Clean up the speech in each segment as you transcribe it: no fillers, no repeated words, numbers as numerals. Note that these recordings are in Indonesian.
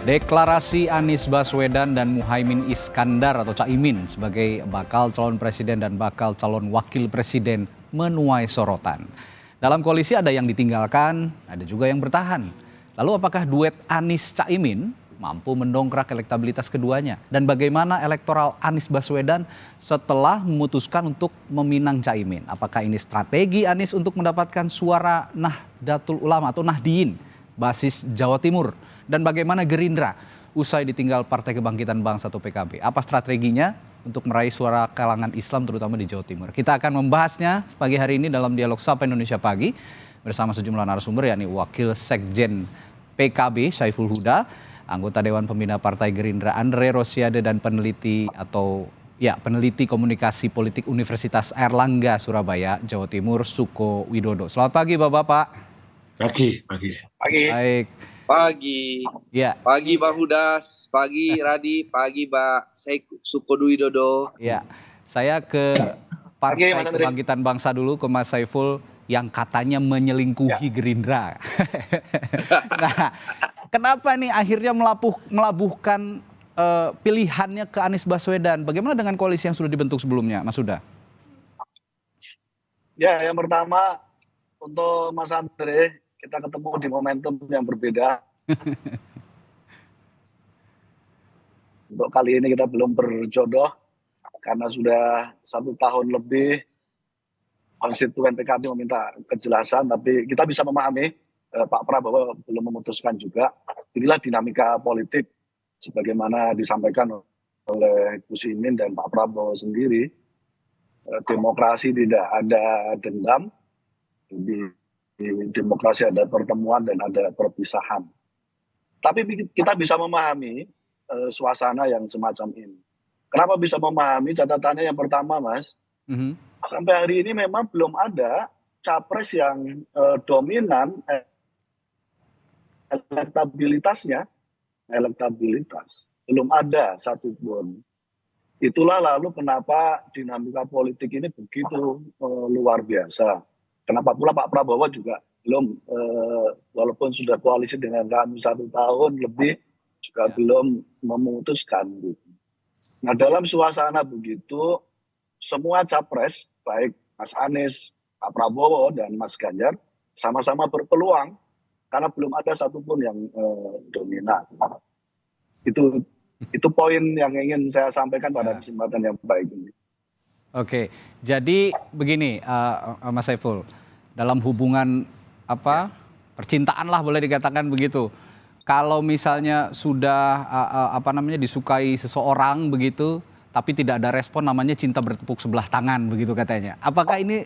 Deklarasi Anies Baswedan dan Muhaimin Iskandar atau Caimin sebagai bakal calon presiden dan bakal calon wakil presiden menuai sorotan. Dalam koalisi ada yang ditinggalkan, ada juga yang bertahan. Lalu apakah duet Anies Caimin mampu mendongkrak elektabilitas keduanya? Dan bagaimana elektoral Anies Baswedan setelah memutuskan untuk meminang Caimin? Apakah ini strategi Anies untuk mendapatkan suara Nahdlatul Ulama atau Nahdien, basis Jawa Timur? Dan bagaimana Gerindra usai ditinggal Partai Kebangkitan Bangsa atau PKB? Apa strateginya untuk meraih suara kalangan Islam terutama di Jawa Timur? Kita akan membahasnya pagi hari ini dalam dialog Sapa Indonesia Pagi bersama sejumlah narasumber, yakni Wakil Sekjen PKB Saiful Huda, anggota Dewan Pembina Partai Gerindra Andre Rosiade, dan peneliti komunikasi politik Universitas Airlangga Surabaya Jawa Timur Suko Widodo. Selamat pagi Bapak-bapak. Pagi. Baik. Pagi. Ya. Pagi Bang Hudas, pagi Radi, pagi Mbak Suko Widodo. Ya, saya ke Partai Kebangkitan Bangsa dulu, ke Mas Saiful yang katanya menyelingkuhi Gerindra. Nah, kenapa nih akhirnya melabuhkan pilihannya ke Anies Baswedan? Bagaimana dengan koalisi yang sudah dibentuk sebelumnya, Mas Huda? Ya, yang pertama untuk Mas Andre, kita ketemu di momentum yang berbeda. Untuk kali ini kita belum berjodoh karena sudah 1 tahun lebih konstituen PKB meminta kejelasan, tapi kita bisa memahami Pak Prabowo belum memutuskan juga. Inilah dinamika politik sebagaimana disampaikan oleh Gus Imin dan Pak Prabowo sendiri. Demokrasi tidak ada dendam, di demokrasi ada pertemuan dan ada perpisahan. Tapi kita bisa memahami suasana yang semacam ini. Kenapa bisa memahami? Catatannya yang pertama, Mas, sampai hari ini memang belum ada capres yang dominan elektabilitas belum ada satupun. Itulah lalu kenapa dinamika politik ini begitu luar biasa. Kenapa pula Pak Prabowo juga belum, walaupun sudah koalisi dengan kami 1 tahun lebih, juga belum memutuskan. Nah, dalam suasana begitu, semua capres, baik Mas Anies, Pak Prabowo, dan Mas Ganjar, sama-sama berpeluang, karena belum ada satupun yang dominan. Itu poin yang ingin saya sampaikan pada kesempatan yang baik ini. Oke, jadi begini Mas Saiful, dalam hubungan percintaan lah boleh dikatakan begitu. Kalau misalnya sudah disukai seseorang begitu, tapi tidak ada respon, namanya cinta bertepuk sebelah tangan begitu katanya. Apakah ini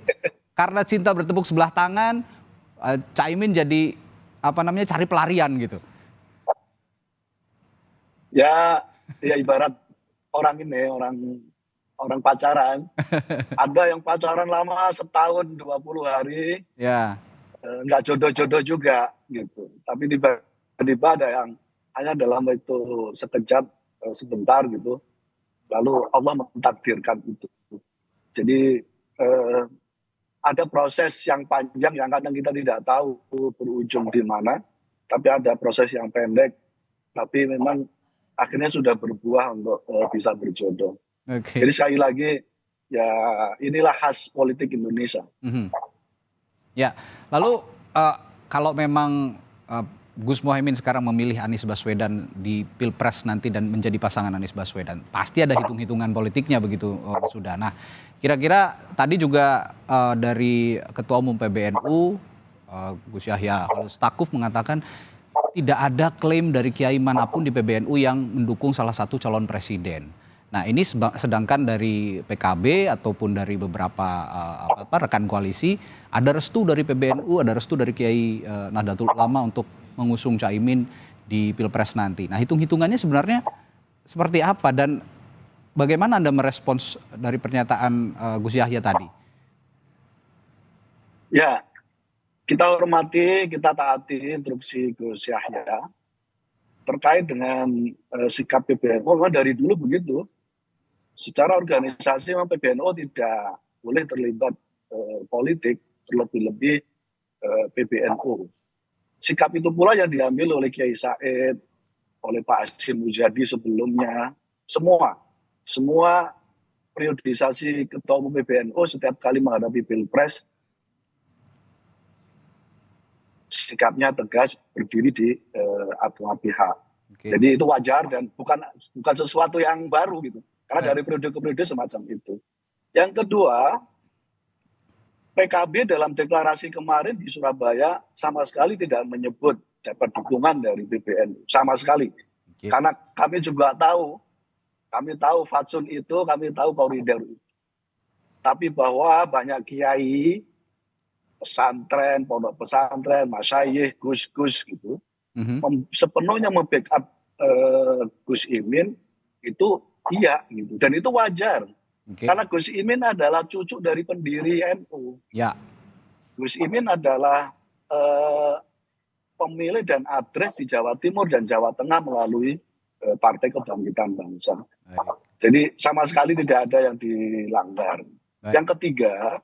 karena cinta bertepuk sebelah tangan, Caimin jadi cari pelarian gitu? Ya ibarat orang pacaran. Ada yang pacaran lama setahun 20 hari, nggak jodoh-jodoh juga gitu. Tapi tiba-tiba ada yang hanya dalam itu sekejap, sebentar gitu, lalu Allah mentakdirkan itu. Jadi ada proses yang panjang yang kadang kita tidak tahu berujung di mana, tapi ada proses yang pendek, tapi memang akhirnya sudah berbuah untuk bisa berjodoh. Jadi sekali lagi, ya inilah khas politik Indonesia. Ya, lalu kalau memang Gus Muhaimin sekarang memilih Anies Baswedan di Pilpres nanti dan menjadi pasangan Anies Baswedan, pasti ada hitung-hitungan politiknya begitu, sudah. Nah, kira-kira tadi juga dari Ketua Umum PBNU Gus Yahya Stakuf mengatakan tidak ada klaim dari kiai manapun di PBNU yang mendukung salah satu calon presiden. Nah, ini sedangkan dari PKB ataupun dari beberapa rekan koalisi ada restu dari PBNU, ada restu dari Kiai Nahdlatul Ulama untuk mengusung Caimin di Pilpres nanti. Nah, hitung-hitungannya sebenarnya seperti apa dan bagaimana Anda merespons dari pernyataan Gus Yahya tadi? Ya, kita hormati, kita taati instruksi Gus Yahya terkait dengan sikap PBNU. Memang dari dulu begitu. Secara organisasi memang PBNU tidak boleh terlibat politik, terlebih-lebih PBNU. Sikap itu pula yang diambil oleh Kiai Said, oleh Pak Hasyim Muzadi sebelumnya, semua periodisasi Ketua Umum PBNU setiap kali menghadapi Pilpres sikapnya tegas, berdiri di atas pihak. Oke. Jadi itu wajar dan bukan sesuatu yang baru gitu. Karena Baik. dari periode ke periode semacam itu. Yang kedua, PKB dalam deklarasi kemarin di Surabaya sama sekali tidak menyebut dapat dukungan dari PBNU sama sekali. Oke. Karena kami juga tahu, kami tahu fatsun itu, kami tahu koridor itu. Tapi bahwa banyak kiai, pesantren, pondok pesantren, masyayikh, gus-gus gitu, sepenuhnya membackup Gus Imin itu iya gitu. Dan itu wajar. Oke. Karena Gus Imin adalah cucu dari pendiri NU. Ya. Gus Imin adalah pemilih dan adres di Jawa Timur dan Jawa Tengah melalui Partai Kebangkitan Bangsa. Baik. Jadi sama sekali tidak ada yang dilanggar. Baik. Yang ketiga,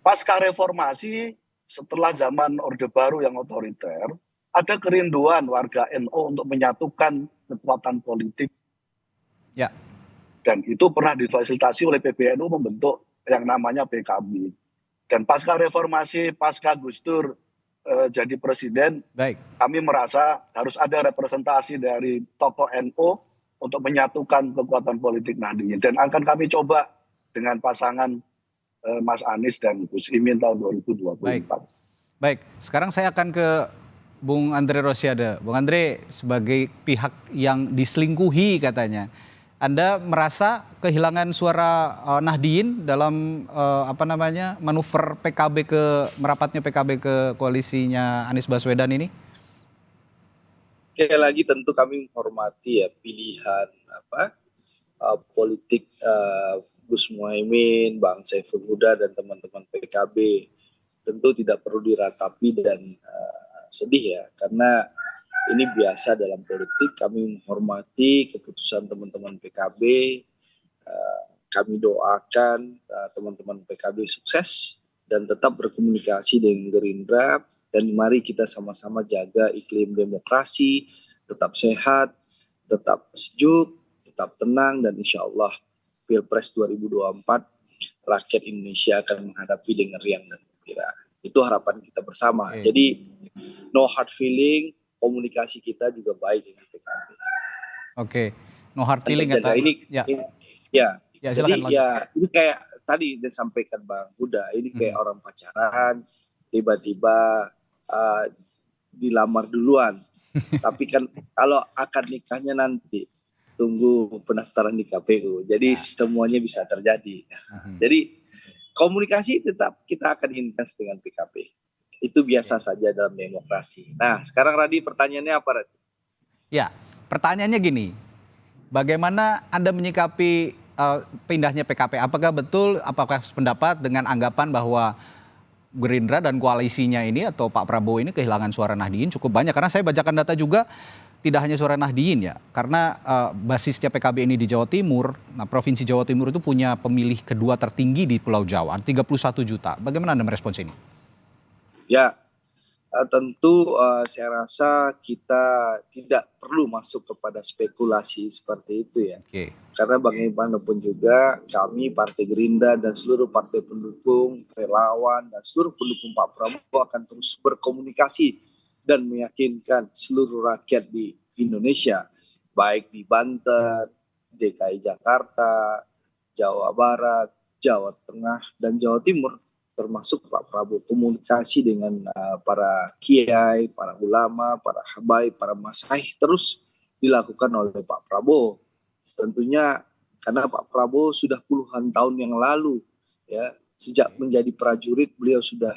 pasca reformasi setelah zaman Orde Baru yang otoriter, ada kerinduan warga NU untuk menyatukan kekuatan politik. Ya. Dan itu pernah difasilitasi oleh PBNU membentuk yang namanya PKB. Dan pasca reformasi, pasca Gus Dur jadi presiden, Baik. kami merasa harus ada representasi dari tokoh NU untuk menyatukan kekuatan politik Nahdliyin. Dan akan kami coba dengan pasangan Mas Anies dan Gus Imin tahun 2024. Baik, sekarang saya akan ke Bung Andre Rosiade. Bung Andre, sebagai pihak yang diselingkuhi katanya, Anda merasa kehilangan suara Nahdliyin dalam manuver PKB merapatnya PKB ke koalisinya Anies Baswedan ini? Sekali lagi tentu kami menghormati ya pilihan politik Gus Muhaimin, Bang Saiful Huda dan teman-teman PKB. Tentu tidak perlu diratapi dan sedih ya, karena ini biasa dalam politik. Kami menghormati keputusan teman-teman PKB. Kami doakan teman-teman PKB sukses dan tetap berkomunikasi dengan Gerindra. Dan mari kita sama-sama jaga iklim demokrasi, tetap sehat, tetap sejuk, tetap tenang, dan insya Allah Pilpres 2024 rakyat Indonesia akan menghadapi dengan riang dan gembira. Itu harapan kita bersama. Jadi no hard feeling, komunikasi kita juga baik dengan PKB. Oke, no hard feeling kata. Silakan. Ini kayak tadi disampaikan Bang Huda, ini kayak orang pacaran, tiba-tiba dilamar duluan. Tapi kan kalau akad nikahnya nanti tunggu pendaftaran di KPU. Jadi semuanya bisa terjadi. Jadi komunikasi tetap kita akan intens dengan PKB. Itu biasa saja dalam demokrasi. Nah, sekarang Radi, pertanyaannya apa, Radi? Ya, pertanyaannya gini. Bagaimana Anda menyikapi pindahnya PKB? Apakah sependapat dengan anggapan bahwa Gerindra dan koalisinya ini atau Pak Prabowo ini kehilangan suara Nahdliyin cukup banyak? Karena saya bacakan data juga tidak hanya suara Nahdliyin ya, karena basisnya PKB ini di Jawa Timur. Nah, Provinsi Jawa Timur itu punya pemilih kedua tertinggi di Pulau Jawa, 31 juta. Bagaimana Anda merespons ini? Ya, tentu saya rasa kita tidak perlu masuk kepada spekulasi seperti itu ya. Oke. Karena bagaimanapun juga kami Partai Gerindra dan seluruh partai pendukung, relawan, dan seluruh pendukung Pak Prabowo akan terus berkomunikasi dan meyakinkan seluruh rakyat di Indonesia, baik di Banten, DKI Jakarta, Jawa Barat, Jawa Tengah, dan Jawa Timur, termasuk Pak Prabowo. Komunikasi dengan para kiai, para ulama, para habaib, para masyayikh terus dilakukan oleh Pak Prabowo. Tentunya karena Pak Prabowo sudah puluhan tahun yang lalu ya, sejak menjadi prajurit beliau sudah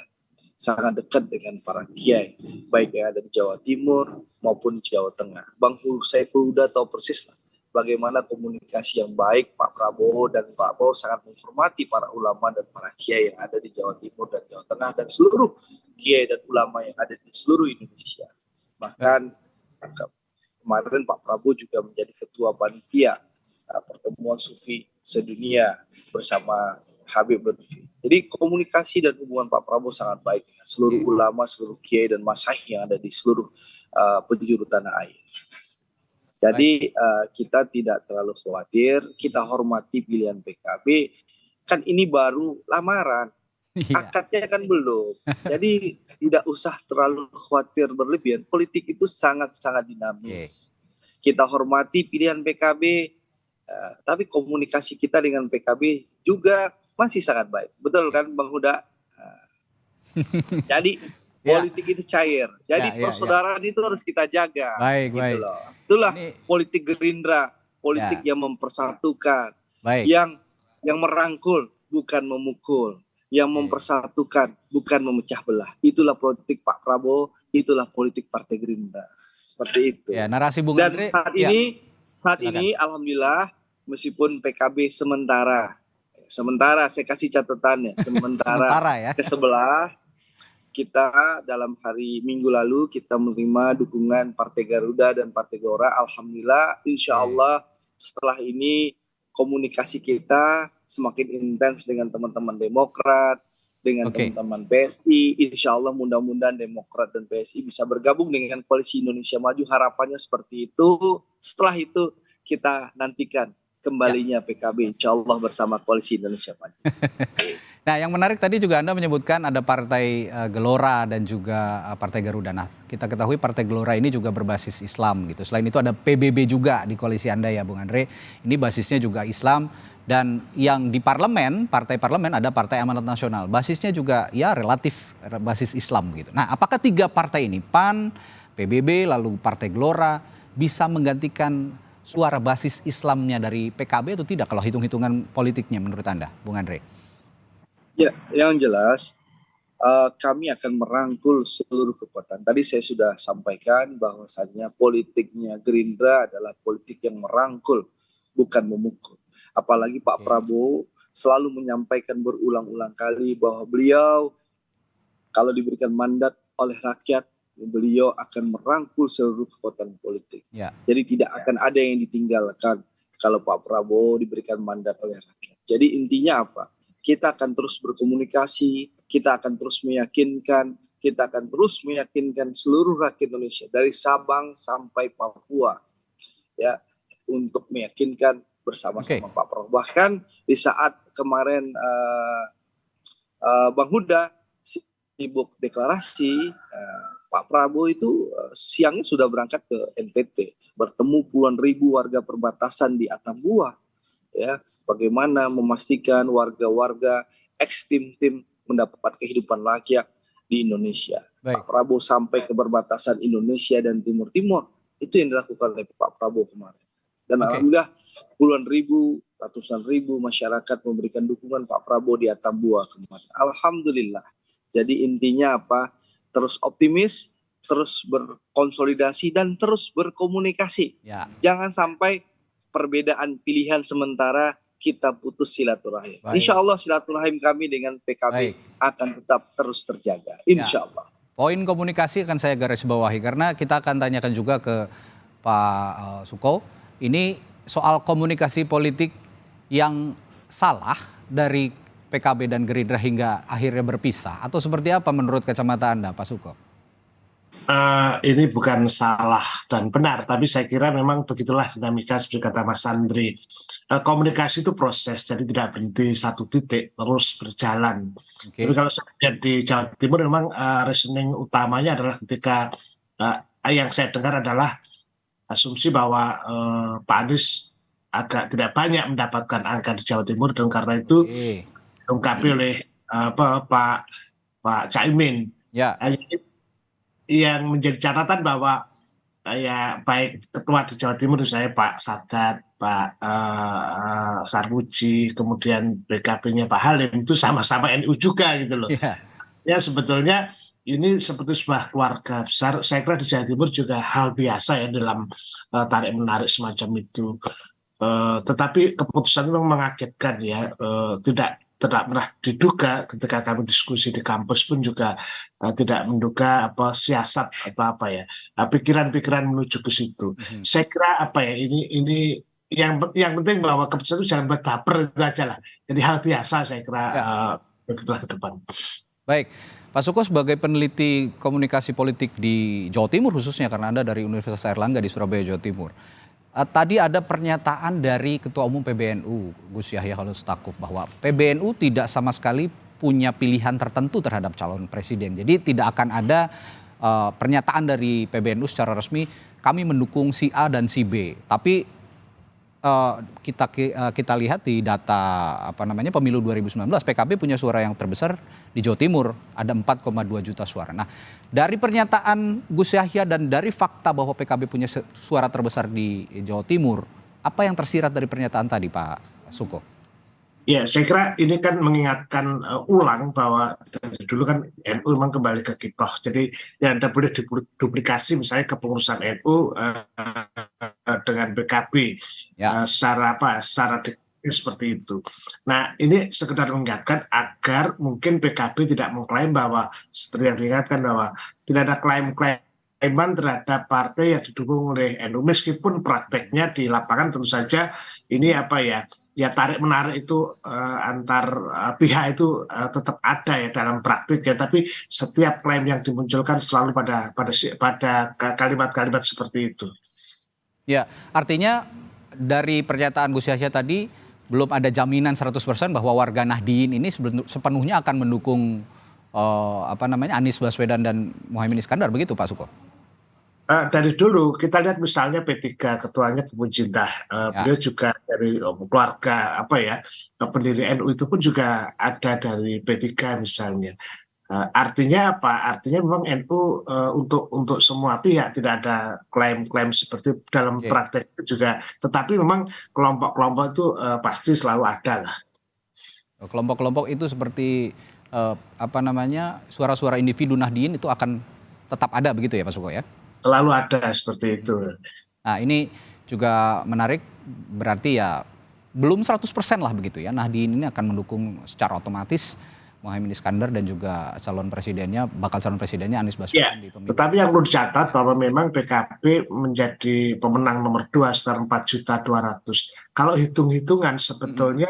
sangat dekat dengan para kiai, baik yang ada di Jawa Timur maupun di Jawa Tengah. Bang Saiful Huda tahu persis lah bagaimana komunikasi yang baik Pak Prabowo, dan Pak Prabowo sangat menghormati para ulama dan para kiai yang ada di Jawa Timur dan Jawa Tengah dan seluruh kiai dan ulama yang ada di seluruh Indonesia. Bahkan kemarin Pak Prabowo juga menjadi ketua panitia pertemuan Sufi sedunia bersama Habib Lutfi. Jadi komunikasi dan hubungan Pak Prabowo sangat baik dengan seluruh ulama, seluruh kiai dan masyayikh yang ada di seluruh penjuru tanah air. Jadi kita tidak terlalu khawatir, kita hormati pilihan PKB. Kan ini baru lamaran, Iya. akadnya kan belum. Jadi tidak usah terlalu khawatir berlebihan. Politik itu sangat-sangat dinamis. Kita hormati pilihan PKB, tapi komunikasi kita dengan PKB juga masih sangat baik. Betul kan Bang Huda? Jadi politik itu cair. Jadi persaudaraan itu harus kita jaga. Baik, gitu baik. loh. Itulah Ini, politik Gerindra, politik yang mempersatukan, baik. yang merangkul bukan memukul, yang mempersatukan bukan memecah belah. Itulah politik Pak Prabowo, itulah politik Partai Gerindra. Seperti itu. Ya, narasi Bung Dan Andre. saat ini alhamdulillah meskipun PKB sementara saya kasih catatannya Sementara ya. ke sebelah, kita dalam hari Minggu lalu kita menerima dukungan Partai Garuda dan Partai Gelora. Alhamdulillah, insya Allah setelah ini komunikasi kita semakin intens dengan teman-teman Demokrat, dengan teman-teman PSI. Insya Allah mudah-mudahan Demokrat dan PSI bisa bergabung dengan Koalisi Indonesia Maju. Harapannya seperti itu. Setelah itu kita nantikan kembalinya PKB, insya Allah bersama Koalisi Indonesia Maju. Nah, yang menarik tadi juga Anda menyebutkan ada Partai Gelora dan juga Partai Garuda. Nah, kita ketahui Partai Gelora ini juga berbasis Islam gitu. Selain itu ada PBB juga di koalisi Anda ya, Bung Andre. Ini basisnya juga Islam, dan yang di parlemen, partai parlemen ada Partai Amanat Nasional. Basisnya juga ya relatif basis Islam gitu. Nah, apakah tiga partai ini, PAN, PBB, lalu Partai Gelora, bisa menggantikan suara basis Islamnya dari PKB atau tidak kalau hitung-hitungan politiknya menurut Anda, Bung Andre? Ya, yang jelas kami akan merangkul seluruh kekuatan. Tadi saya sudah sampaikan bahwasannya politiknya Gerindra adalah politik yang merangkul, bukan memukul. Apalagi Pak Prabowo selalu menyampaikan berulang-ulang kali bahwa beliau kalau diberikan mandat oleh rakyat, beliau akan merangkul seluruh kekuatan politik. Jadi tidak akan ada yang ditinggalkan kalau Pak Prabowo diberikan mandat oleh rakyat. Jadi intinya apa? Kita akan terus berkomunikasi, kita akan terus meyakinkan seluruh rakyat Indonesia dari Sabang sampai Papua, ya, untuk meyakinkan bersama-sama Pak Prabowo. Bahkan di saat kemarin Bang Huda sibuk deklarasi, Pak Prabowo itu siangnya sudah berangkat ke NTT, bertemu puluhan ribu warga perbatasan di Atambua. Ya, bagaimana memastikan warga-warga ex-tim-tim mendapat kehidupan layak di Indonesia. Pak Prabowo sampai ke perbatasan Indonesia dan Timur Timur. Itu yang dilakukan oleh Pak Prabowo kemarin. Dan alhamdulillah puluhan ribu, ratusan ribu masyarakat memberikan dukungan Pak Prabowo di Atambua kemarin. Alhamdulillah. Jadi intinya apa? Terus optimis, terus berkonsolidasi, dan terus berkomunikasi. Jangan sampai perbedaan pilihan sementara kita putus silaturahim. Insya Allah silaturahim kami dengan PKB akan tetap terus terjaga. Insya Allah. Poin komunikasi akan saya garis bawahi karena kita akan tanyakan juga ke Pak Suko. Ini soal komunikasi politik yang salah dari PKB dan Gerindra hingga akhirnya berpisah, atau seperti apa menurut kacamata Anda, Pak Suko? Ini bukan salah dan benar, tapi saya kira memang begitulah dinamika seperti kata Mas Andre. Komunikasi itu proses, jadi tidak berhenti satu titik, terus berjalan. Tapi kalau saya lihat di Jawa Timur memang reasoning utamanya adalah ketika yang saya dengar adalah asumsi bahwa Pak Anies agak tidak banyak mendapatkan angka di Jawa Timur, dan karena itu diungkapi oleh Pak Caimin. Yang menjadi catatan bahwa ya baik ketua di Jawa Timur saya Pak Sadat, Pak Sarmuji, kemudian BKB-nya Pak Halim itu sama-sama NU juga gitu loh. Ya sebetulnya ini seperti sebuah keluarga besar. Saya kira di Jawa Timur juga hal biasa ya dalam tarik menarik semacam itu. Tetapi keputusan memang mengagetkan ya, tidak pernah diduga. Ketika kami diskusi di kampus pun juga tidak menduga siasat apa ya, pikiran-pikiran menuju ke situ. Saya kira ini yang penting bahwa keputusan itu jangan buat baper, itu aja lah. Jadi hal biasa saya kira begitulah ke depan. Baik, Pak Suko sebagai peneliti komunikasi politik di Jawa Timur khususnya karena Anda dari Universitas Airlangga di Surabaya, Jawa Timur. Tadi ada pernyataan dari Ketua Umum PBNU, Gus Yahya Khalil Stakuf, bahwa PBNU tidak sama sekali punya pilihan tertentu terhadap calon presiden. Jadi tidak akan ada pernyataan dari PBNU secara resmi, kami mendukung si A dan si B. Tapi kita lihat di data pemilu 2019, PKB punya suara yang terbesar di Jawa Timur, ada 4,2 juta suara. Nah, dari pernyataan Gus Yahya dan dari fakta bahwa PKB punya suara terbesar di Jawa Timur, apa yang tersirat dari pernyataan tadi, Pak Suko? Ya, saya kira ini kan mengingatkan ulang bahwa dari dulu kan NU memang kembali ke kiprah. Jadi ya tidak boleh duplikasi misalnya kepengurusan NU dengan PKB secara seperti itu. Nah, ini sekedar mengingatkan agar mungkin PKB tidak mengklaim bahwa seperti yang diingatkan bahwa tidak ada klaiman terhadap partai yang didukung oleh NU, meskipun prakteknya di lapangan tentu saja ini tarik menarik itu antar pihak itu tetap ada ya dalam praktik ya, tapi setiap klaim yang dimunculkan selalu pada kalimat-kalimat seperti itu. Ya, artinya dari pernyataan Gus Yahya tadi belum ada jaminan 100% bahwa warga Nahdien ini sepenuhnya akan mendukung Anies Baswedan dan Muhaimin Iskandar, begitu Pak Suko? Dari dulu kita lihat misalnya P3 ketuanya Bu Mujintah, beliau juga dari keluarga pendiri NU itu pun juga ada dari P3 misalnya. Artinya apa? Artinya memang NU untuk semua pihak, tidak ada klaim-klaim seperti dalam praktek juga. Tetapi memang kelompok-kelompok itu pasti selalu ada lah. Kelompok-kelompok itu seperti suara-suara individu Nahdien itu akan tetap ada begitu ya Pak Suko ya? Selalu ada seperti itu. Nah, ini juga menarik, berarti ya belum 100% lah begitu ya. Nahdien ini akan mendukung secara otomatis Muhaimin Iskandar dan juga bakal calon presidennya Anies Baswedan di pemilu. Tetapi yang perlu dicatat bahwa memang PKB menjadi pemenang nomor 2 sekitar 4.200.000. Kalau hitung-hitungan sebetulnya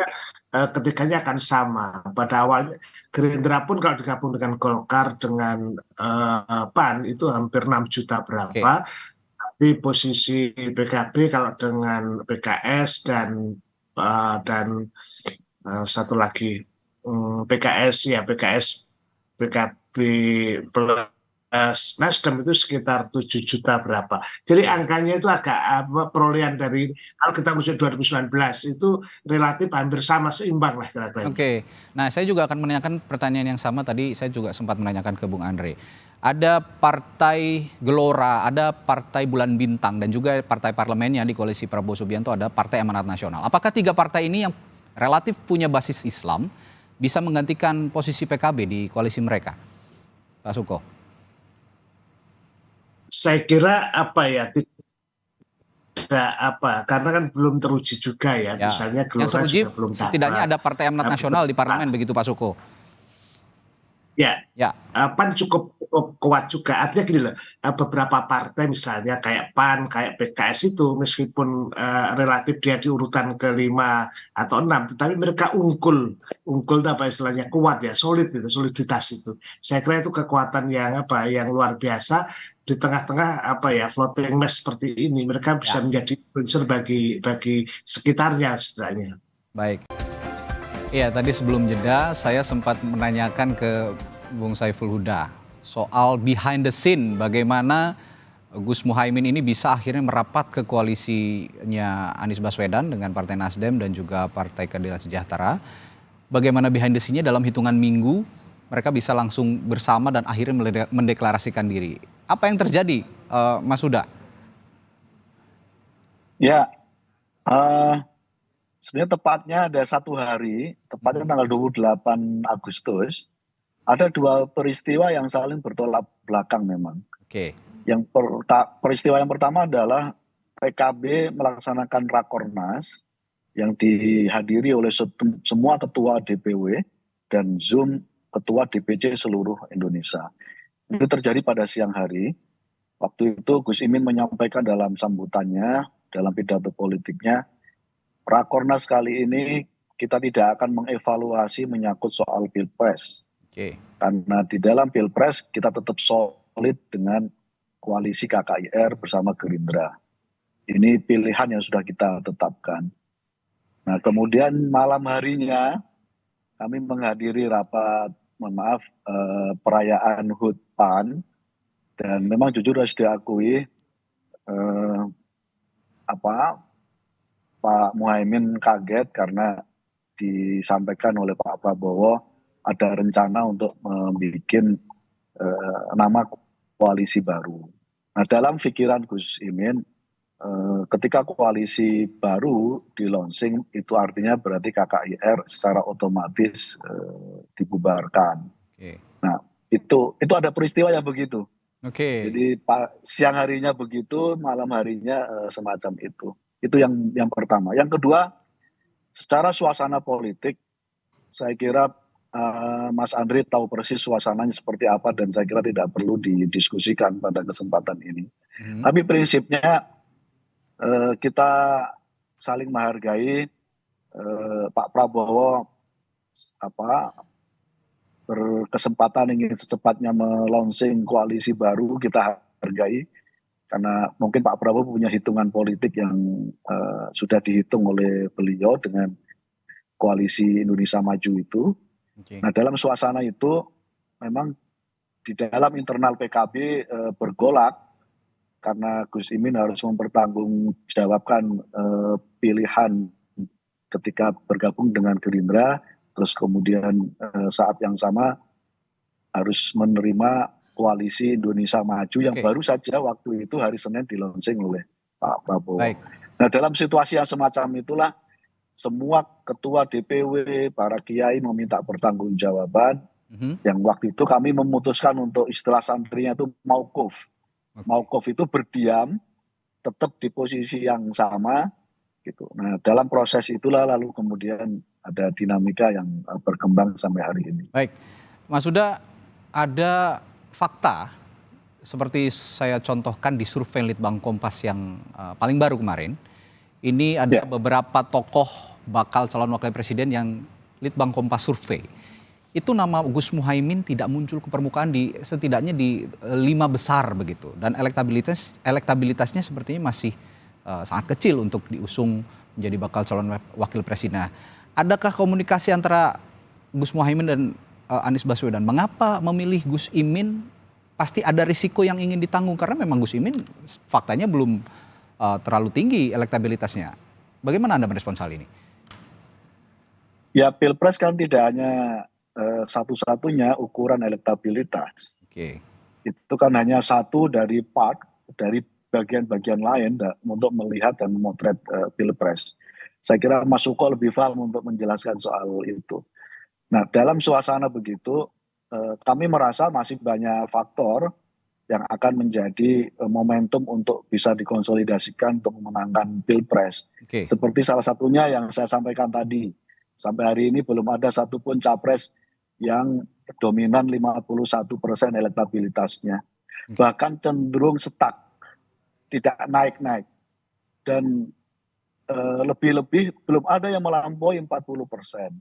ketiganya akan sama. Pada awalnya Gerindra pun kalau digabung dengan Golkar dengan PAN itu hampir 6 juta berapa. Tapi posisi PKB kalau dengan PKS dan satu lagi PKB plus Nasdem itu sekitar 7 juta berapa. Jadi angkanya itu agak perolehan dari kalau kita musim 2019 itu relatif hampir sama, seimbang lah kira-kira. Oke. Nah, saya juga akan menanyakan pertanyaan yang sama tadi, saya juga sempat menanyakan ke Bung Andre. Ada Partai Gelora, ada Partai Bulan Bintang, dan juga partai parlemennya di koalisi Prabowo Subianto ada Partai Amanat Nasional. Apakah 3 partai ini yang relatif punya basis Islam bisa menggantikan posisi PKB di koalisi mereka, Pak Suko? Saya kira karena kan belum teruji juga ya. Misalnya Gelora juga belum dapat. Setidaknya ada Partai Amanat Nasional di parlemen, begitu Pak Suko? Ya. PAN cukup kuat juga. Artinya gini loh, beberapa partai misalnya kayak PAN, kayak PKS itu meskipun relatif dia di urutan ke-5 atau 6, tetapi mereka unggul istilahnya, kuat ya, solid itu, soliditas itu. Saya kira itu kekuatan yang luar biasa di tengah-tengah floating mass seperti ini. Mereka bisa menjadi influencer bagi sekitarnya istilahnya. Baik. Iya, tadi sebelum jeda saya sempat menanyakan ke Bung Saiful Huda soal behind the scene, bagaimana Gus Muhaimin ini bisa akhirnya merapat ke koalisinya Anies Baswedan dengan Partai Nasdem dan juga Partai Keadilan Sejahtera. Bagaimana behind the scene-nya dalam hitungan minggu mereka bisa langsung bersama dan akhirnya mendeklarasikan diri. Apa yang terjadi, Mas Huda? Ya, sebenarnya tepatnya ada 1 hari, tepatnya tanggal 28 Agustus, ada 2 peristiwa yang saling bertolak belakang memang. Oke. Peristiwa yang pertama adalah PKB melaksanakan Rakornas yang dihadiri oleh semua ketua DPW dan Zoom ketua DPC seluruh Indonesia. Itu terjadi pada siang hari. Waktu itu Gus Imin menyampaikan dalam sambutannya, dalam pidato politiknya, Rakornas kali ini kita tidak akan mengevaluasi menyangkut soal Pilpres. Karena di dalam Pilpres kita tetap solid dengan koalisi KKIR bersama Gerindra. Ini pilihan yang sudah kita tetapkan. Nah, kemudian malam harinya kami menghadiri rapat, mohon maaf, perayaan HUT PAN, dan memang jujur harus diakui, eh, apa, Pak Muhaimin kaget karena disampaikan oleh Pak Prabowo ada rencana untuk membuat nama koalisi baru. Nah, dalam pikiran Gus Imin, ketika koalisi baru di launching itu artinya berarti KKIR secara otomatis dibubarkan. Oke. Nah, itu ada peristiwa yang begitu. Oke. Jadi siang harinya begitu, malam harinya semacam itu. Itu yang pertama. Yang kedua, secara suasana politik, saya kira Mas Andri tahu persis suasananya seperti apa dan saya kira tidak perlu didiskusikan pada kesempatan ini. Tapi prinsipnya kita saling menghargai. Pak Prabowo berkesempatan ingin secepatnya melaunching koalisi baru, kita hargai karena mungkin Pak Prabowo punya hitungan politik yang sudah dihitung oleh beliau dengan koalisi Indonesia Maju itu. Nah, dalam suasana itu memang di dalam internal PKB bergolak karena Gus Imin harus mempertanggungjawabkan pilihan ketika bergabung dengan Gerindra, terus kemudian saat yang sama harus menerima koalisi Indonesia Maju yang baru saja waktu itu hari Senin di-launching oleh Pak Prabowo. Baik. Nah, dalam situasi yang semacam itulah semua ketua DPW, para kiai meminta pertanggungjawaban. Yang waktu itu kami memutuskan untuk istilah santrinya itu maukuf. Maukuf itu berdiam, tetap di posisi yang sama, gitu. Nah, dalam proses itulah lalu kemudian ada dinamika yang berkembang sampai hari ini. Baik, Mas Huda, ada fakta seperti saya contohkan di survei Litbang Kompas yang paling baru kemarin. Ini ada beberapa tokoh bakal calon wakil presiden yang Litbang Kompas survei. Itu nama Gus Muhaimin tidak muncul ke permukaan setidaknya di 5 besar begitu. Dan elektabilitasnya sepertinya masih sangat kecil untuk diusung menjadi bakal calon wakil presiden. Nah, adakah komunikasi antara Gus Muhaimin dan Anies Baswedan? Mengapa memilih Gus Imin? Pasti ada risiko yang ingin ditanggung karena memang Gus Imin faktanya belum terlalu tinggi elektabilitasnya. Bagaimana Anda merespons hal ini? Ya, Pilpres kan tidak hanya satu-satunya ukuran elektabilitas. Itu kan hanya satu dari bagian-bagian lain untuk melihat dan memotret Pilpres. Saya kira Mas Suko lebih paham untuk menjelaskan soal itu. Nah, dalam suasana begitu, kami merasa masih banyak faktor yang akan menjadi momentum untuk bisa dikonsolidasikan untuk memenangkan Pilpres. Seperti salah satunya yang saya sampaikan tadi, sampai hari ini belum ada satupun capres yang dominan 51% elektabilitasnya. Bahkan cenderung stuck, tidak naik-naik. Dan lebih-lebih belum ada yang melampaui 40%.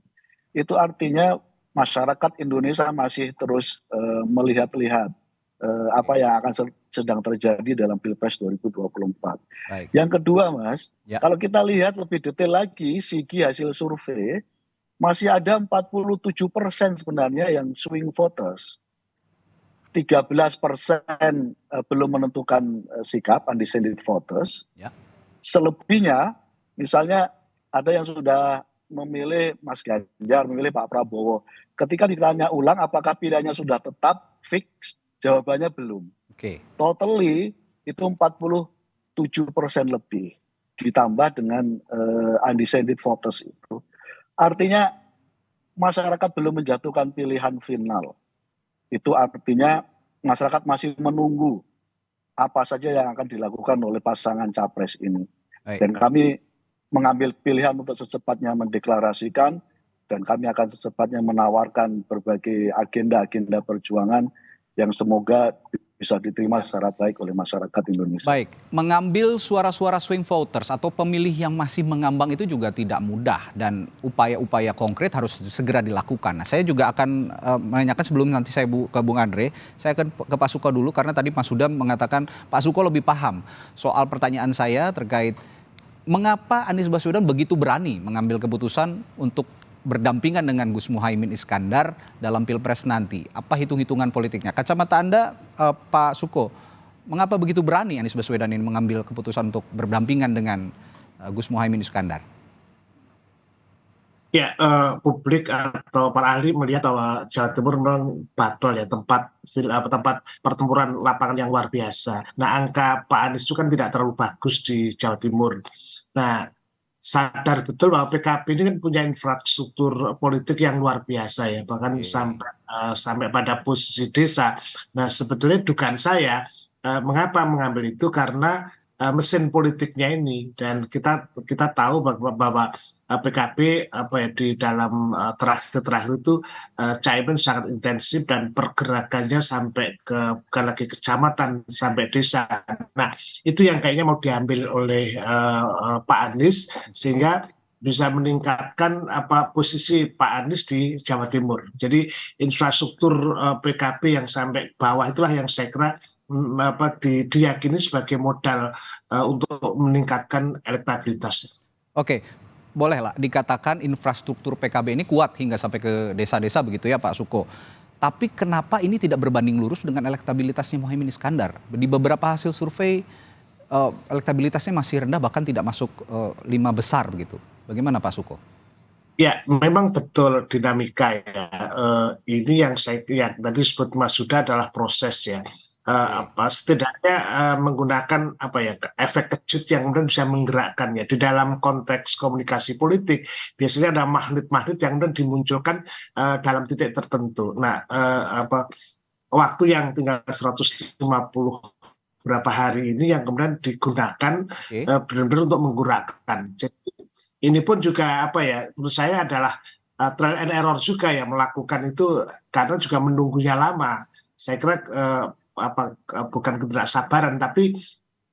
Itu artinya masyarakat Indonesia masih terus melihat-lihat apa yang akan sedang terjadi dalam Pilpres 2024. Yang kedua, Mas, kalau kita lihat lebih detail lagi, segi hasil survei, masih ada 47% sebenarnya yang swing voters. 13% belum menentukan sikap, undecided voters. Selebihnya, misalnya ada yang sudah memilih Mas Ganjar, memilih Pak Prabowo. Ketika ditanya ulang apakah pilihannya sudah tetap, fix, jawabannya belum. Totally itu 47% lebih. Ditambah dengan undecided voters itu. Artinya masyarakat belum menjatuhkan pilihan final. Itu artinya masyarakat masih menunggu apa saja yang akan dilakukan oleh pasangan capres ini. Dan kami mengambil pilihan untuk secepatnya mendeklarasikan dan kami akan secepatnya menawarkan berbagai agenda-agenda perjuangan yang semoga bisa diterima secara baik oleh masyarakat Indonesia. Baik, mengambil suara-suara swing voters atau pemilih yang masih mengambang itu juga tidak mudah dan upaya-upaya konkret harus segera dilakukan. Nah, saya juga akan menanyakan sebelum nanti saya ke Bung Andre, saya akan ke Pak Suko dulu karena tadi Mas Sudam mengatakan Pak Suko lebih paham soal pertanyaan saya terkait mengapa Anies Baswedan begitu berani mengambil keputusan untuk berdampingan dengan Gus Muhaimin Iskandar dalam Pilpres nanti. Apa hitung-hitungan politiknya? Kacamata Anda, Pak Suko, mengapa begitu berani Anies Baswedan ini mengambil keputusan untuk berdampingan dengan Gus Muhaimin Iskandar? Ya, publik atau para ahli melihat bahwa Jawa Timur memang battle ya, tempat pertempuran lapangan yang luar biasa. Nah, angka Pak Anies itu kan tidak terlalu bagus di Jawa Timur. Nah, sadar betul bahwa PKB ini kan punya infrastruktur politik yang luar biasa ya, bahkan sampai pada posisi desa. Nah, sebetulnya dugaan saya mengapa mengambil itu karena mesin politiknya ini, dan kita tahu bahwa PKB di dalam terakhir itu Caimin sangat intensif dan pergerakannya sampai bukan lagi kecamatan sampai desa. Nah, itu yang kayaknya mau diambil oleh Pak Anies sehingga bisa meningkatkan posisi Pak Anies di Jawa Timur. Jadi infrastruktur PKB yang sampai bawah itulah yang saya kira diyakini sebagai modal untuk meningkatkan elektabilitas. Oke, bolehlah dikatakan infrastruktur PKB ini kuat hingga sampai ke desa-desa begitu ya Pak Suko. Tapi kenapa ini tidak berbanding lurus dengan elektabilitasnya Muhaimin Iskandar? Di beberapa hasil survei elektabilitasnya masih rendah, bahkan tidak masuk 5 besar begitu. Bagaimana Pak Suko? Ya, memang betul dinamika ya. Ini yang tadi disebut Mas Suda adalah proses ya. Setidaknya menggunakan efek kejut yang kemudian bisa menggerakkan ya di dalam konteks komunikasi politik. Biasanya ada magnet-magnet yang kemudian dimunculkan dalam titik tertentu. Nah, waktu yang tinggal 150 berapa hari ini yang kemudian digunakan benar-benar untuk menggerakkan. Jadi ini pun juga menurut saya adalah trial and error juga ya melakukan itu, karena juga menunggunya lama. Saya kira bukan ketidaksabaran, tapi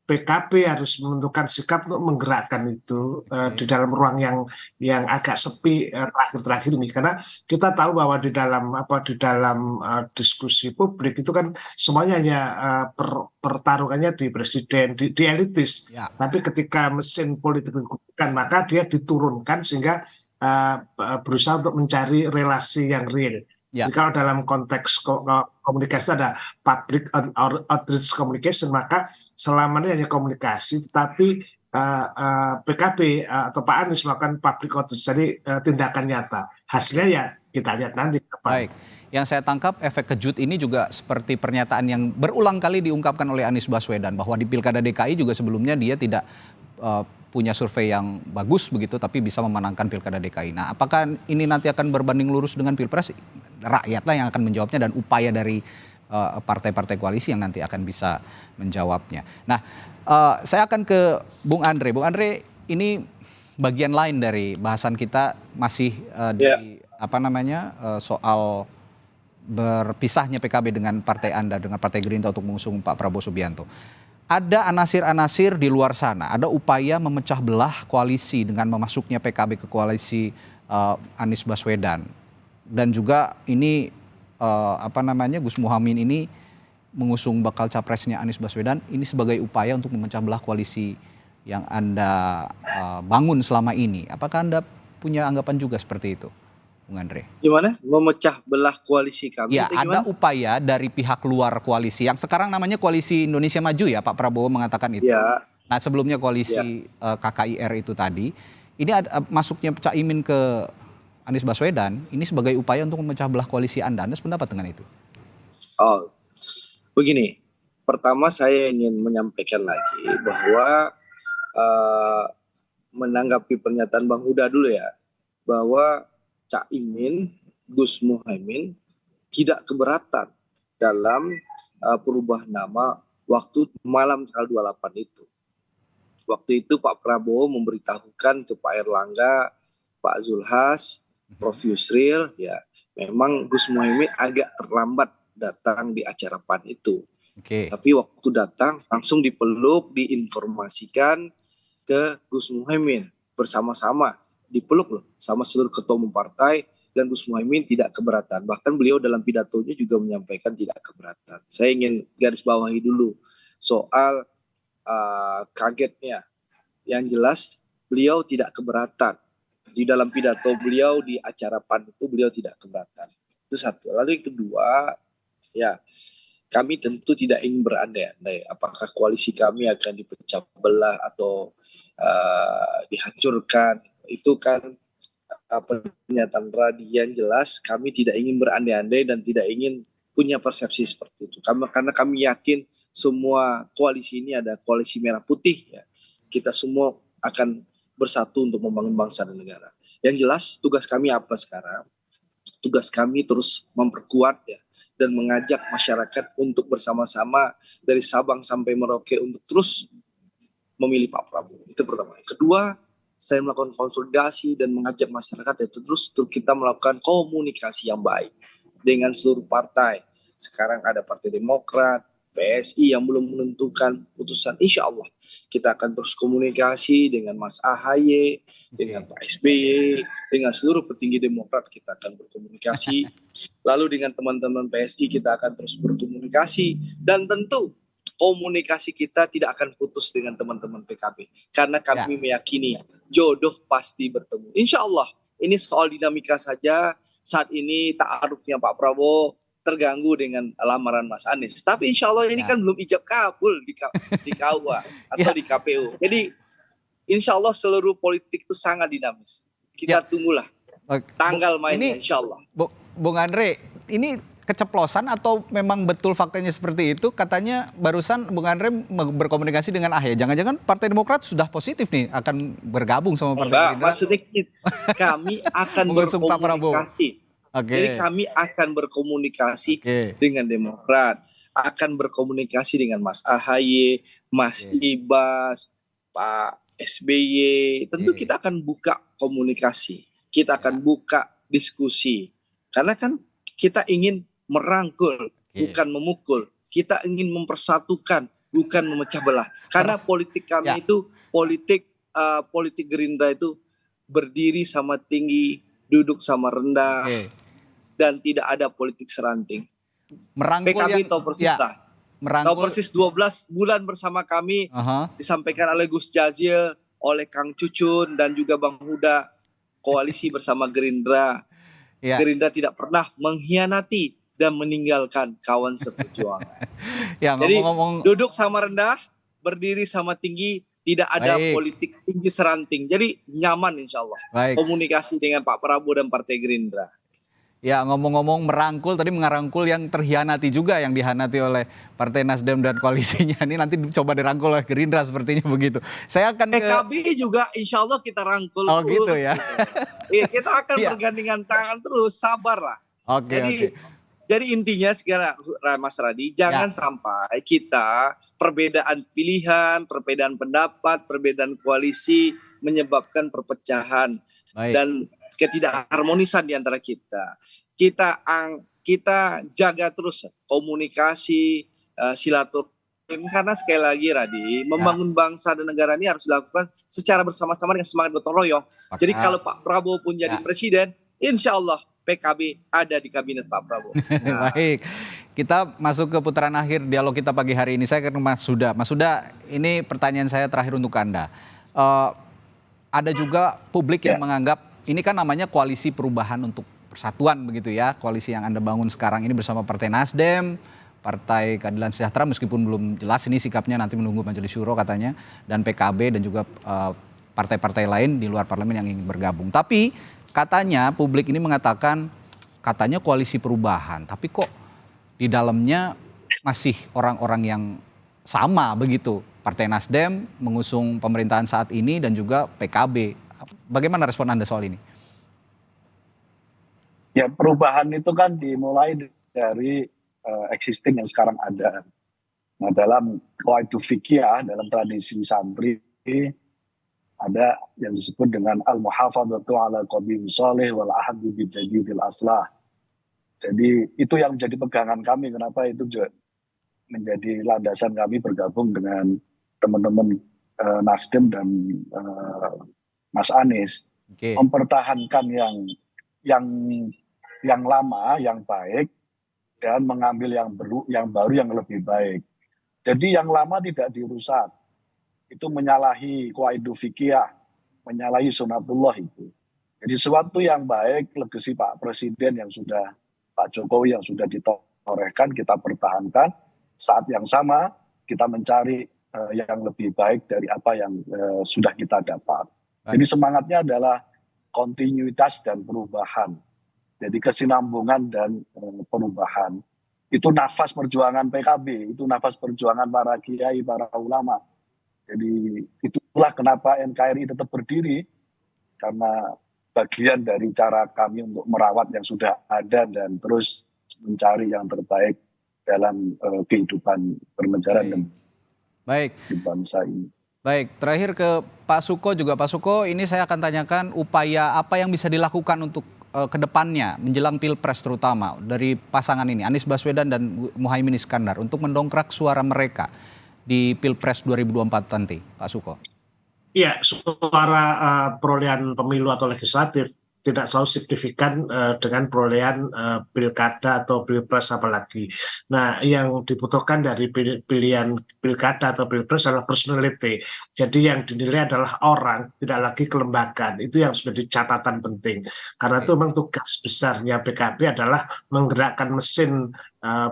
PKB harus menentukan sikap untuk menggerakkan itu di dalam ruang yang agak sepi terakhir-terakhir ini, karena kita tahu bahwa di dalam diskusi publik itu kan semuanya hanya pertarungannya di presiden, di elitis. Ya. Tapi ketika mesin politik digunakan, maka dia diturunkan sehingga berusaha untuk mencari relasi yang real. Ya. Jadi kalau dalam konteks komunikasi ada public outreach communication, maka selama ini hanya komunikasi, tetapi PKB atau Pak Anies melakukan public outreach, jadi tindakan nyata. Hasilnya ya kita lihat nanti ke depan. Baik, yang saya tangkap efek kejut ini juga seperti pernyataan yang berulang kali diungkapkan oleh Anies Baswedan bahwa di Pilkada DKI juga sebelumnya dia tidak punya survei yang bagus begitu, tapi bisa memenangkan Pilkada DKI. Nah, apakah ini nanti akan berbanding lurus dengan Pilpres? Rakyatlah yang akan menjawabnya dan upaya dari partai-partai koalisi yang nanti akan bisa menjawabnya. Nah, saya akan ke Bung Andre. Bung Andre, ini bagian lain dari bahasan kita masih soal berpisahnya PKB dengan partai Anda, dengan Partai Gerindra untuk mengusung Pak Prabowo Subianto. Ada anasir-anasir di luar sana, ada upaya memecah belah koalisi dengan memasuknya PKB ke koalisi Anies Baswedan. Dan juga ini Gus Muhaimin ini mengusung bakal capresnya Anies Baswedan ini sebagai upaya untuk memecah belah koalisi yang Anda bangun selama ini. Apakah Anda punya anggapan juga seperti itu, Bung Andre? Gimana? Memecah belah koalisi kami? Ya, ada upaya dari pihak luar koalisi yang sekarang namanya Koalisi Indonesia Maju ya, Pak Prabowo mengatakan itu. Ya. Nah, sebelumnya koalisi KKIR itu tadi, ini masuknya Caimin ke Anies Baswedan ini sebagai upaya untuk memecah belah koalisi Anda. Anda sependapat dengan itu? Oh, begini. Pertama saya ingin menyampaikan lagi bahwa menanggapi pernyataan Bang Huda dulu ya, bahwa Caimin, Gus Muhaimin tidak keberatan dalam perubahan nama waktu malam tanggal 28 itu. Waktu itu Pak Prabowo memberitahukan ke Pak Erlangga, Pak Zulhas, Prof. Yusril, ya memang Gus Muhaimin agak terlambat datang di acara PAN itu. Oke. Tapi waktu datang langsung dipeluk, diinformasikan ke Gus Muhaimin bersama-sama, dipeluk loh sama seluruh ketua umum partai, dan Gus Muhaimin tidak keberatan. Bahkan beliau dalam pidatonya juga menyampaikan tidak keberatan. Saya ingin garis bawahi dulu soal kagetnya. Yang jelas beliau tidak keberatan. Di dalam pidato beliau di acara PAN itu beliau tidak keberatan. Itu satu. Lalu yang kedua, ya kami tentu tidak ingin berandai-andai apakah koalisi kami akan dipecah belah atau dihancurkan. Itu kan pernyataan Radian. Jelas kami tidak ingin berandai-andai dan tidak ingin punya persepsi seperti itu. Karena kami yakin semua koalisi ini ada koalisi merah putih, ya. Kita semua akan bersatu untuk membangun bangsa dan negara. Yang jelas tugas kami apa sekarang? Tugas kami terus memperkuat, ya, dan mengajak masyarakat untuk bersama-sama dari Sabang sampai Merauke untuk terus memilih Pak Prabowo. Itu pertama. Kedua, saya melakukan konsolidasi dan mengajak masyarakat ya terus kita melakukan komunikasi yang baik dengan seluruh partai. Sekarang ada Partai Demokrat, PSI yang belum menentukan putusan. Insya Allah kita akan terus komunikasi dengan Mas AHY, dengan Pak SBY, dengan seluruh petinggi Demokrat kita akan berkomunikasi. Lalu dengan teman-teman PSI kita akan terus berkomunikasi. Dan tentu komunikasi kita tidak akan putus dengan teman-teman PKB. Karena kami meyakini jodoh pasti bertemu. Insya Allah ini soal dinamika saja. Saat ini ta'arufnya Pak Prabowo terganggu dengan lamaran Mas Anies. Tapi insya Allah ini kan belum ijab kabul di KUA atau di KPU. Jadi insya Allah seluruh politik itu sangat dinamis. Kita tunggulah tanggal mainnya insya Allah. Bung Andre, ini keceplosan atau memang betul faktanya seperti itu? Katanya barusan Bung Andre berkomunikasi dengan AHY. Jangan-jangan Partai Demokrat sudah positif nih akan bergabung sama Partai Gerindra. Maksudnya kami akan berkomunikasi. Jadi kami akan berkomunikasi dengan Demokrat, akan berkomunikasi dengan Mas AHY, Mas Ibas, Pak SBY. Tentu kita akan buka komunikasi, kita akan buka diskusi. Karena kan kita ingin merangkul, bukan memukul. Kita ingin mempersatukan, bukan memecah belah. Karena politik kami itu, politik Gerindra itu berdiri sama tinggi, duduk sama rendah, dan tidak ada politik seranting. Merangkul PKB tahu persis lah. Tahu persis 12 bulan bersama kami, disampaikan oleh Gus Jazil, oleh Kang Cucun, dan juga Bang Huda, koalisi bersama Gerindra. Gerindra tidak pernah mengkhianati dan meninggalkan kawan seperjuangan. Jadi duduk sama rendah, berdiri sama tinggi, tidak ada politik tinggi seranting. Jadi nyaman insya Allah komunikasi dengan Pak Prabowo dan Partai Gerindra. Ya, ngomong-ngomong merangkul, tadi mengarangkul yang terhianati juga, yang dihianati oleh Partai Nasdem dan koalisinya. Ini nanti coba dirangkul oleh Gerindra sepertinya begitu. Saya akan PKB juga insya Allah kita rangkul terus. Gitu ya. Iya, kita akan bergandengan tangan terus, sabarlah. Jadi intinya sekarang Mas Radi, jangan sampai kita perbedaan pilihan, perbedaan pendapat, perbedaan koalisi menyebabkan perpecahan dan ketidakharmonisan di antara kita. Kita jaga terus komunikasi, silaturahim, karena sekali lagi Radi, membangun bangsa dan negara ini harus dilakukan secara bersama-sama dengan semangat gotong royong. Jadi kalau Pak Prabowo pun jadi presiden, insya Allah PKB ada di kabinet Pak Prabowo. Baik, kita masuk ke putaran akhir dialog kita pagi hari ini. Saya ke Mas Huda. Mas Huda, ini pertanyaan saya terakhir untuk Anda. Ada juga publik yang menganggap ini kan namanya koalisi perubahan untuk persatuan begitu ya. Koalisi yang Anda bangun sekarang ini bersama Partai Nasdem, Partai Keadilan Sejahtera, meskipun belum jelas ini sikapnya, nanti menunggu Majelis Syuro katanya, dan PKB dan juga partai-partai lain di luar parlemen yang ingin bergabung. Tapi katanya publik ini mengatakan katanya koalisi perubahan, tapi kok di dalamnya masih orang-orang yang sama begitu. Partai Nasdem mengusung pemerintahan saat ini dan juga PKB. Bagaimana respon Anda soal ini? Ya, perubahan itu kan dimulai dari existing yang sekarang ada. Nah, dalam qawaidul fiqhiyah, dalam tradisi santri, ada yang disebut dengan al-muhafadzatu ala qadim shalih wal ahadu bijadidil aslah. Jadi itu yang menjadi pegangan kami, kenapa itu juga menjadi landasan kami bergabung dengan teman-teman Nasdem dan Mas Anies. Oke. Mempertahankan yang yang lama, yang baik, dan mengambil yang baru yang lebih baik. Jadi yang lama tidak dirusak. Itu menyalahi qaidu fikih, menyalahi sunatullah itu. Jadi sesuatu yang baik, legasi Pak Presiden yang sudah, Pak Jokowi yang sudah ditorehkan, kita pertahankan. Saat yang sama, kita mencari yang lebih baik dari apa yang sudah kita dapat. Jadi semangatnya adalah kontinuitas dan perubahan. Jadi kesinambungan dan perubahan. Itu nafas perjuangan PKB, itu nafas perjuangan para kiai, para ulama. Jadi itulah kenapa NKRI tetap berdiri, karena bagian dari cara kami untuk merawat yang sudah ada dan terus mencari yang terbaik dalam kehidupan bernegara dan di bangsa ini. Baik, terakhir ke Pak Suko juga. Pak Suko, ini saya akan tanyakan upaya apa yang bisa dilakukan untuk ke depannya menjelang Pilpres terutama dari pasangan ini, Anies Baswedan dan Muhaimin Iskandar, untuk mendongkrak suara mereka di Pilpres 2024 nanti, Pak Suko. Iya, suara perolehan pemilu atau legislatif tidak selalu signifikan dengan perolehan pilkada atau pilpres apalagi. Nah, yang dibutuhkan dari pilihan pilkada atau pilpres adalah personality. Jadi yang dinilai adalah orang, tidak lagi kelembagaan. Itu yang menjadi catatan penting. Karena itu memang tugas besarnya PKB adalah menggerakkan mesin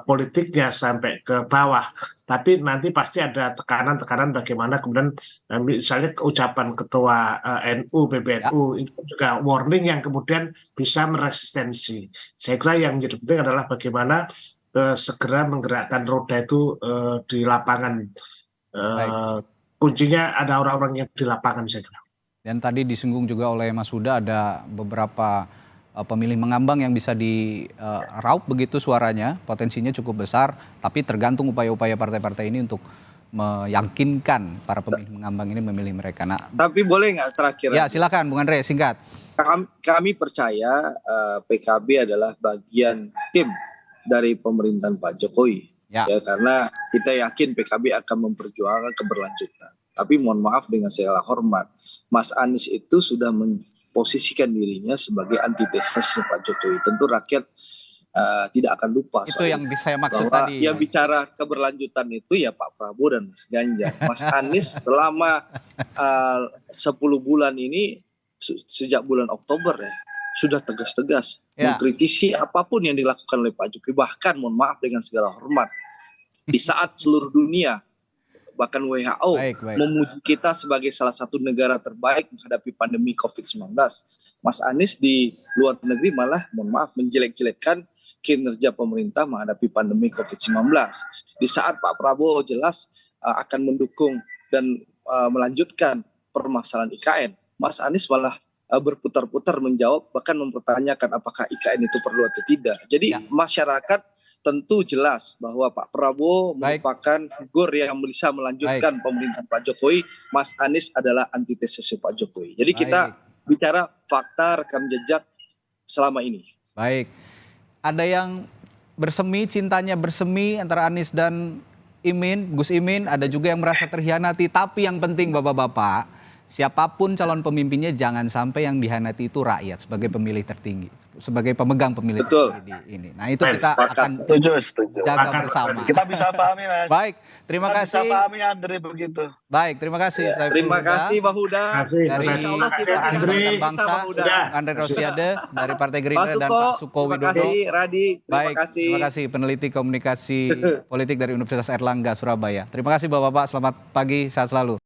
politiknya sampai ke bawah. Tapi nanti pasti ada tekanan-tekanan bagaimana kemudian misalnya ucapan ketua NU, PBNU itu juga warning yang kemudian bisa meresistensi. Saya kira yang menjadi penting adalah bagaimana segera menggerakkan roda itu di lapangan. Kuncinya ada orang-orang yang di lapangan, saya kira. Dan tadi disinggung juga oleh Mas Huda, ada beberapa pemilih mengambang yang bisa diraup begitu suaranya, potensinya cukup besar, tapi tergantung upaya-upaya partai-partai ini untuk meyakinkan para pemilih mengambang ini memilih mereka. Nah, tapi boleh nggak terakhir? Ya, silakan Bung Andre, singkat. Kami percaya PKB adalah bagian tim dari pemerintahan Pak Jokowi. Ya, karena kita yakin PKB akan memperjuangkan keberlanjutan. Tapi mohon maaf dengan segala hormat, Mas Anies itu sudah posisikan dirinya sebagai antitesisnya Pak Jokowi. Tentu rakyat tidak akan lupa itu yang saya maksud bahwa tadi. Yang bicara keberlanjutan itu ya Pak Prabowo dan Mas Ganjar. Mas Anies selama 10 bulan ini sejak bulan Oktober ya sudah tegas-tegas mengkritisi apapun yang dilakukan oleh Pak Jokowi. Bahkan mohon maaf dengan segala hormat, di saat seluruh dunia bahkan WHO memuji kita sebagai salah satu negara terbaik menghadapi pandemi COVID-19. Mas Anies di luar negeri malah, mohon maaf, menjelek-jelekkan kinerja pemerintah menghadapi pandemi COVID-19. Di saat Pak Prabowo jelas akan mendukung dan melanjutkan permasalahan IKN, Mas Anies malah berputar-putar menjawab, bahkan mempertanyakan apakah IKN itu perlu atau tidak. Jadi masyarakat tentu jelas bahwa Pak Prabowo merupakan figur yang bisa melanjutkan pemerintahan Pak Jokowi. Mas Anies adalah antitesis Pak Jokowi. Jadi kita bicara fakta rekam jejak selama ini. Baik, ada yang cintanya bersemi antara Anies dan Gus Imin, ada juga yang merasa terhianati. Tapi yang penting Bapak-bapak, siapapun calon pemimpinnya jangan sampai yang dihianati itu rakyat sebagai pemilih tertinggi, sebagai pemegang pemilih tertinggi ini. Nah, itu kita akan jaga bersama. Kita bisa pahami, Mas. Baik, terima kasih. Bisa pahami Andre begitu. Baik, terima kasih. Terima kasih Pak Huda. Dari Andre Rosiade dari Partai Gerindra dan Pak Suko Widodo. Terima kasih Radi. Terima kasih peneliti komunikasi politik dari Universitas Airlangga Surabaya. Terima kasih Bapak-bapak, selamat pagi, sehat selalu.